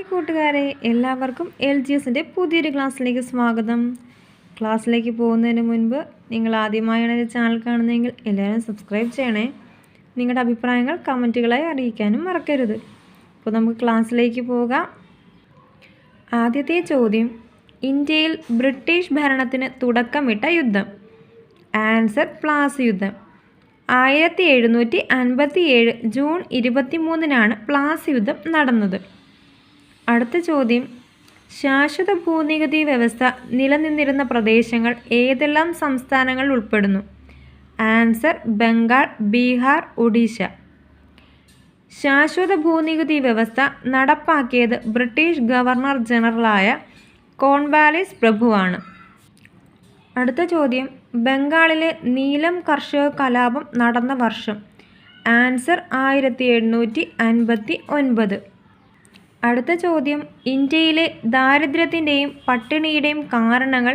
Hi കൂട്ടുകാരെ, എല്ലാവർക്കും LGSൻ്റെ പുതിയൊരു ക്ലാസ്സിലേക്ക് സ്വാഗതം. ക്ലാസ്സിലേക്ക് പോകുന്നതിന് മുൻപ് നിങ്ങൾ ആദ്യമായാണ് ഈ ചാനൽ കാണുന്നതെങ്കിൽ എല്ലാവരും സബ്സ്ക്രൈബ് ചെയ്യണേ. നിങ്ങളുടെ അഭിപ്രായങ്ങൾ കമൻറ്റുകളായി അറിയിക്കാനും മറക്കരുത്. അപ്പോൾ നമുക്ക് ക്ലാസ്സിലേക്ക് പോകാം. ആദ്യത്തെ ചോദ്യം, ഇന്ത്യയിൽ ബ്രിട്ടീഷ് ഭരണത്തിന് തുടക്കമിട്ട യുദ്ധം. ആൻസർ പ്ലാസി യുദ്ധം. 1757 ജൂൺ 23-നാണ് പ്ലാസി യുദ്ധം നടന്നത്. അടുത്ത ചോദ്യം, ശാശ്വത ഭൂനികുതി വ്യവസ്ഥ നിലനിന്നിരുന്ന പ്രദേശങ്ങൾ ഏതെല്ലാം സംസ്ഥാനങ്ങൾ ഉൾപ്പെടുന്നു? ആൻസർ ബംഗാൾ, ബീഹാർ, ഒഡീഷ. ശാശ്വത ഭൂനികുതി വ്യവസ്ഥ നടപ്പാക്കിയത് ബ്രിട്ടീഷ് ഗവർണർ ജനറലായ കോൺവാലിസ് പ്രഭുവാണ്. അടുത്ത ചോദ്യം, ബംഗാളിലെ നീലം കർഷക കലാപം നടന്ന വർഷം. ആൻസർ 1759. അടുത്ത ചോദ്യം, ഇന്ത്യയിലെ ദാരിദ്ര്യത്തിൻ്റെയും പട്ടിണിയുടെയും കാരണങ്ങൾ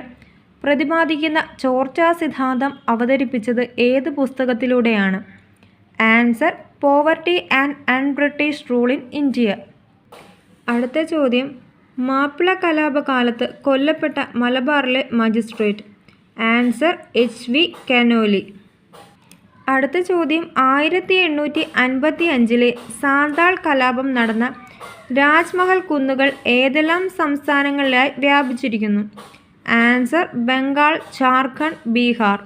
പ്രതിപാദിക്കുന്ന ചോർച്ചാ സിദ്ധാന്തം അവതരിപ്പിച്ചത് ഏത് പുസ്തകത്തിലൂടെയാണ്? Answer poverty and unBritish rule in India. അടുത്ത ചോദ്യം, മാപ്പിള കലാപകാലത്ത് കൊല്ലപ്പെട്ട മലബാറിലെ മജിസ്ട്രേറ്റ്. Answer HV Conolly. അടുത്ത ചോദ്യം, 1855 സാന്താൾ കലാപം നടന്ന രാജ്മഹൽ കുന്നുകൾ ഏതെല്ലാം സംസ്ഥാനങ്ങളിലായി വ്യാപിച്ചിരിക്കുന്നു? ആൻസർ ബംഗാൾ, ജാർഖണ്ഡ്, ബീഹാർ.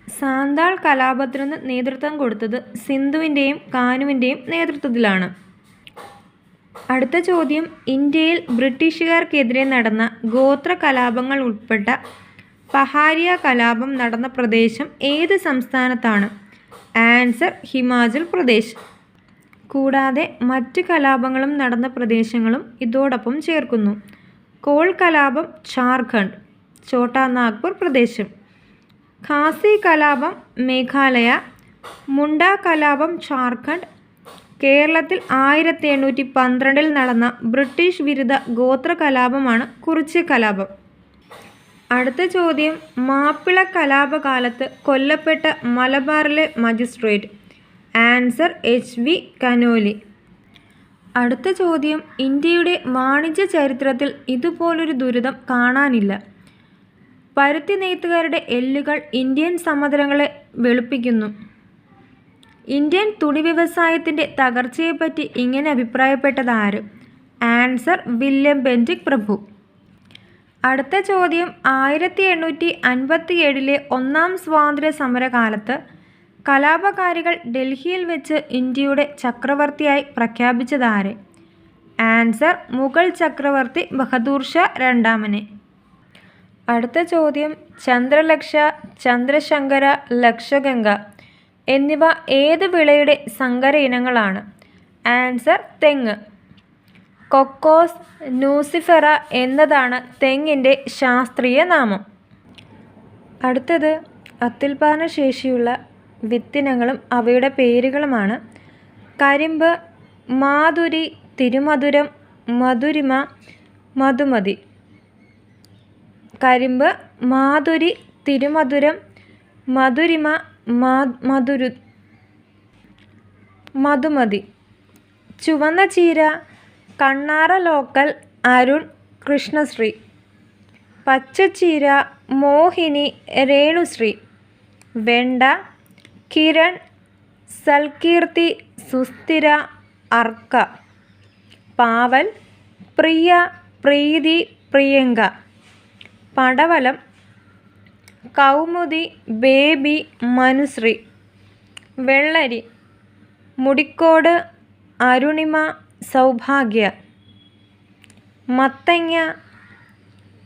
സാന്താൾ കലാപത്തിന് നേതൃത്വം കൊടുത്തത് സിന്ധുവിൻ്റെയും കാനുവിൻ്റെയും നേതൃത്വത്തിലാണ്. അടുത്ത ചോദ്യം, ഇന്ത്യയിൽ ബ്രിട്ടീഷുകാർക്കെതിരെ നടന്ന ഗോത്ര കലാപങ്ങൾ ഉൾപ്പെട്ട പഹാരിയ കലാപം നടന്ന പ്രദേശം ഏത് സംസ്ഥാനത്താണ്? ആൻസർ ഹിമാചൽ പ്രദേശ്. കൂടാതെ മറ്റ് കലാപങ്ങളും നടന്ന പ്രദേശങ്ങളും ഇതോടൊപ്പം ചേർക്കുന്നു. കോൾ കലാപം ജാർഖണ്ഡ്, ഛോട്ടാ നാഗ്പൂർ പ്രദേശം. ഖാസി കലാപം മേഘാലയ, മുണ്ട കലാപം ജാർഖണ്ഡ്. കേരളത്തിൽ 1812 നടന്ന ബ്രിട്ടീഷ് വിരുദ്ധ ഗോത്ര കലാപമാണ് കുറിച്യ കലാപം. അടുത്ത ചോദ്യം, മാപ്പിള കലാപകാലത്ത് കൊല്ലപ്പെട്ട മലബാറിലെ മജിസ്ട്രേറ്റ്. Answer HV Conolly. അടുത്ത ചോദ്യം, ഇന്ത്യയുടെ വാണിജ്യ ചരിത്രത്തിൽ ഇതുപോലൊരു ദുരിതം കാണാനില്ല. പരുത്തി നെയ്ത്തുകാരുടെ എല്ലുകൾ ഇന്ത്യൻ സമതലങ്ങളെ വെളുപ്പിക്കുന്നു. ഇന്ത്യൻ തുണി വ്യവസായത്തിൻ്റെ തകർച്ചയെപ്പറ്റി ഇങ്ങനെ അഭിപ്രായപ്പെട്ടത് ആര്? ആൻസർ വില്യം ബെൻറ്റിക് പ്രഭു. അടുത്ത ചോദ്യം, 1857 ഒന്നാം സ്വാതന്ത്ര്യ സമരകാലത്ത് കലാപകാരികൾ ഡൽഹിയിൽ വെച്ച് ഇന്ത്യയുടെ ചക്രവർത്തിയായി പ്രഖ്യാപിച്ചതാര്? ആൻസർ മുഗൾ ചക്രവർത്തി ബഹദൂർ ഷാ രണ്ടാമനെ. അടുത്ത ചോദ്യം, ചന്ദ്രലക്ഷ, ചന്ദ്രശങ്കര, ലക്ഷഗംഗ എന്നിവ ഏത് വിളയുടെ സങ്കര ഇനങ്ങളാണ്? ആൻസർ തെങ്ങ്. കൊക്കോസ് നൂസിഫെറ എന്നതാണ് തെങ്ങിൻ്റെ ശാസ്ത്രീയ നാമം. അടുത്തത്, അത്യുൽപാദന ശേഷിയുള്ള വിത്തിനങ്ങളും അവയുടെ പേരുകളുമാണ്. കരിമ്പ്, മാധുരി, തിരുമധുരം, മധുരിമ, മധുമതി. കരിമ്പ്, മാധുരി, തിരുമധുരം, മധുരിമ, മധുമതി. ചുവന്ന ചീര, കണ്ണാറ ലോക്കൽ, അരുൺ, കൃഷ്ണശ്രീ. പച്ചച്ചീര, മോഹിനി, രേണുശ്രീ. വെണ്ട, കിരൺ, സൽകീർത്തി, സുസ്ഥിര, അർക്ക. പാവൽ, പ്രിയ, പ്രീതി, പ്രിയങ്ക. പടവലം, കൗമുദി, ബേബി, മനുശ്രീ. വെള്ളരി, മുടിക്കോട്, അരുണിമ, സൗഭാഗ്യ. മത്തങ്ങ,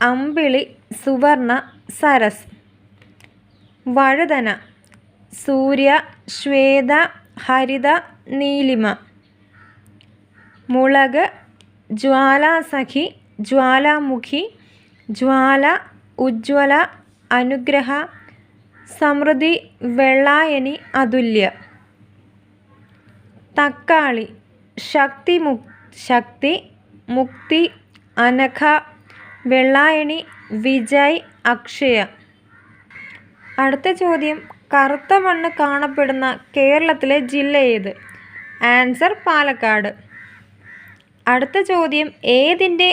അമ്പിളി, സുവർണ, സരസ്. വഴുതന, സൂര്യ, ശ്വേത, ഹരിത, നീലിമ. മുളക്, ജ്വാലാസഖി, ജ്വാലാമുഖി, ജ്വാല, ഉജ്ജ്വല, അനുഗ്രഹ, സമൃദ്ധി, വെള്ളായനി, അതുല്യ. തക്കാളി, ശക്തി, മുക്തി, അനഘ, വെള്ളായണി, വിജയ്, അക്ഷയ. അടുത്ത ചോദ്യം, കറുത്ത മണ്ണ് കാണപ്പെടുന്ന കേരളത്തിലെ ജില്ല ഏത്? ആൻസർ പാലക്കാട്. അടുത്ത ചോദ്യം, ഏതിൻ്റെ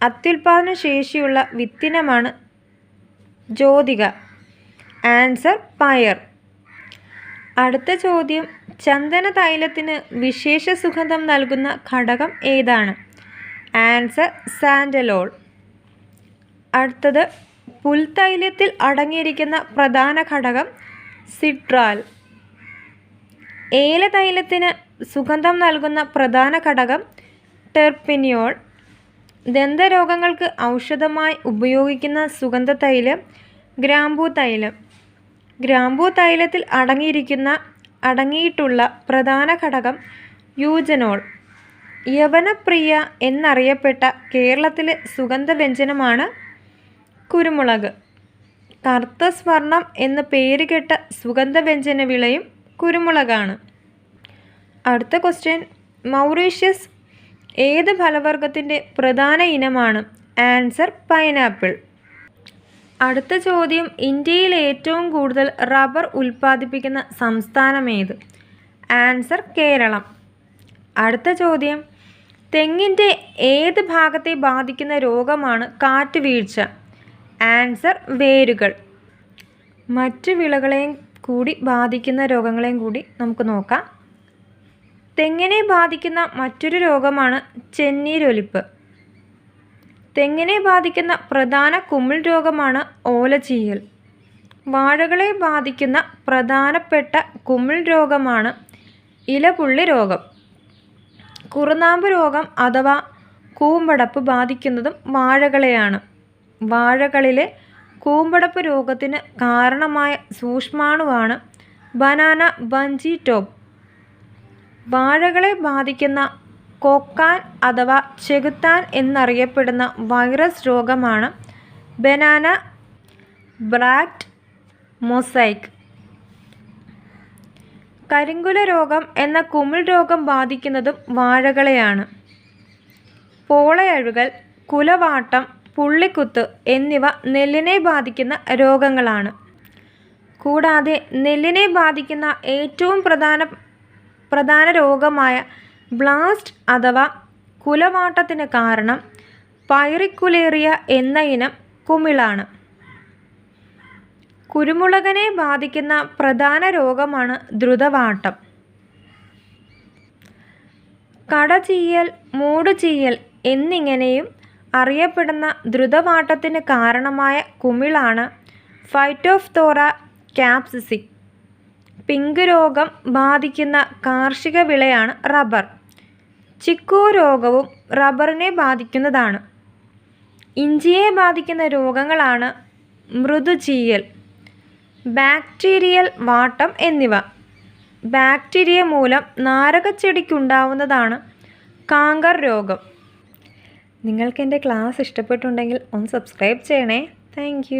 അത്യുൽപാദന ശേഷിയുള്ള വിത്തിനമാണ് ജ്യോതിക? ആൻസർ പയർ. അടുത്ത ചോദ്യം, ചന്ദന തൈലത്തിന് വിശേഷ സുഗന്ധം നൽകുന്ന ഘടകം ഏതാണ്? ആൻസർ സാൻഡലോൾ. അടുത്തത്, പുൽത്തൈലത്തിൽ അടങ്ങിയിരിക്കുന്ന പ്രധാന ഘടകം സിട്രാൽ. ഏലതൈലത്തിന് സുഗന്ധം നൽകുന്ന പ്രധാന ഘടകം ടെർപ്പിനിയോൾ. ദന്തരോഗങ്ങൾക്ക് ഔഷധമായി ഉപയോഗിക്കുന്ന സുഗന്ധതൈലം ഗ്രാമ്പൂ തൈലം. ഗ്രാമ്പൂ തൈലത്തിൽ അടങ്ങിയിട്ടുള്ള പ്രധാന ഘടകം യൂജനോൾ. യവനപ്രിയ എന്നറിയപ്പെട്ട കേരളത്തിലെ സുഗന്ധവ്യഞ്ജനമാണ് കുരുമുളക്. കറുത്ത സ്വർണം എന്ന് പേരുകെട്ട സുഗന്ധവ്യഞ്ജന വിളയും കുരുമുളകാണ്. അടുത്ത ക്വസ്റ്റ്യൻ, മൗറീഷ്യസ് ഏത് ഫലവർഗത്തിൻ്റെ പ്രധാന ഇനമാണ്? Answer pineapple. അടുത്ത ചോദ്യം, ഇന്ത്യയിൽ ഏറ്റവും കൂടുതൽ റബ്ബർ ഉൽപ്പാദിപ്പിക്കുന്ന സംസ്ഥാനം ഏത്? ആൻസർ കേരളം. അടുത്ത ചോദ്യം, തെങ്ങിൻ്റെ ഏത് ഭാഗത്തെ ബാധിക്കുന്ന രോഗമാണ് കാറ്റുവീഴ്ച? ആൻസർ വേരുകൾ. മറ്റ് വിളകളെയും കൂടി ബാധിക്കുന്ന രോഗങ്ങളെയും കൂടി നമുക്ക് നോക്കാം. തെങ്ങിനെ ബാധിക്കുന്ന മറ്റൊരു രോഗമാണ് ചെന്നീരൊലിപ്പ്. തെങ്ങിനെ ബാധിക്കുന്ന പ്രധാന കുമിൾ രോഗമാണ് ഓലചീയൽ. വാഴകളെ ബാധിക്കുന്ന പ്രധാനപ്പെട്ട കുമിൾ രോഗമാണ് ഇലപുള്ളി രോഗം. കുറുനാമ്പ് രോഗം അഥവാ കൂമ്പടപ്പ് ബാധിക്കുന്നതും വാഴകളെയാണ്. വാഴകളിലെ കൂമ്പടപ്പ് രോഗത്തിന് കാരണമായ സൂക്ഷ്മാണുവാണ് ബനാന ബഞ്ചി ടോപ്പ്. വാഴകളെ ബാധിക്കുന്ന കൊക്കാൻ അഥവാ ചെകുത്താൻ എന്നറിയപ്പെടുന്ന വൈറസ് രോഗമാണ് ബനാന ബ്രാക്ട് മൊസൈക്ക്. കരിങ്കുല രോഗം എന്ന കുമിൾ രോഗം ബാധിക്കുന്നതും വാഴകളെയാണ്. പോളയഴുകൽ, കുലവാട്ടം, പുള്ളിക്കുത്ത് എന്നിവ നെല്ലിനെ ബാധിക്കുന്ന രോഗങ്ങളാണ്. കൂടാതെ നെല്ലിനെ ബാധിക്കുന്ന ഏറ്റവും പ്രധാന രോഗമായ ബ്ലാസ്റ്റ് അഥവാ കുലവാട്ടത്തിന് കാരണം പൈറിക്കുലേറിയ എന്ന ഇനം കുമിളാണ്. കുരുമുളകിനെ ബാധിക്കുന്ന പ്രധാന രോഗമാണ് ദ്രുതവാട്ടം. കടചീയൽ, മൂടുചീയൽ എന്നിങ്ങനെയും അറിയപ്പെടുന്ന ദ്രുതവാട്ടത്തിന് കാരണമായ കുമിളാണ് ഫൈറ്റോഫ്തോറ കാപ്സിസിക്. പിങ്ക് രോഗം ബാധിക്കുന്ന കാർഷിക വിളയാണ് റബ്ബർ. ചിക്കു രോഗവും റബ്ബറിനെ ബാധിക്കുന്നതാണ്. ഇഞ്ചിയെ ബാധിക്കുന്ന രോഗങ്ങളാണ് മൃദുചീയൽ, ബാക്ടീരിയൽ വാട്ടം എന്നിവ. ബാക്ടീരിയ മൂലം നാരകച്ചെടിക്കുണ്ടാവുന്നതാണ് കാങ്കർ രോഗം. നിങ്ങൾക്ക് എൻ്റെ ക്ലാസ് ഇഷ്ടപ്പെട്ടുണ്ടെങ്കിൽ ഒന്ന് സബ്സ്ക്രൈബ് ചെയ്യണേ. താങ്ക്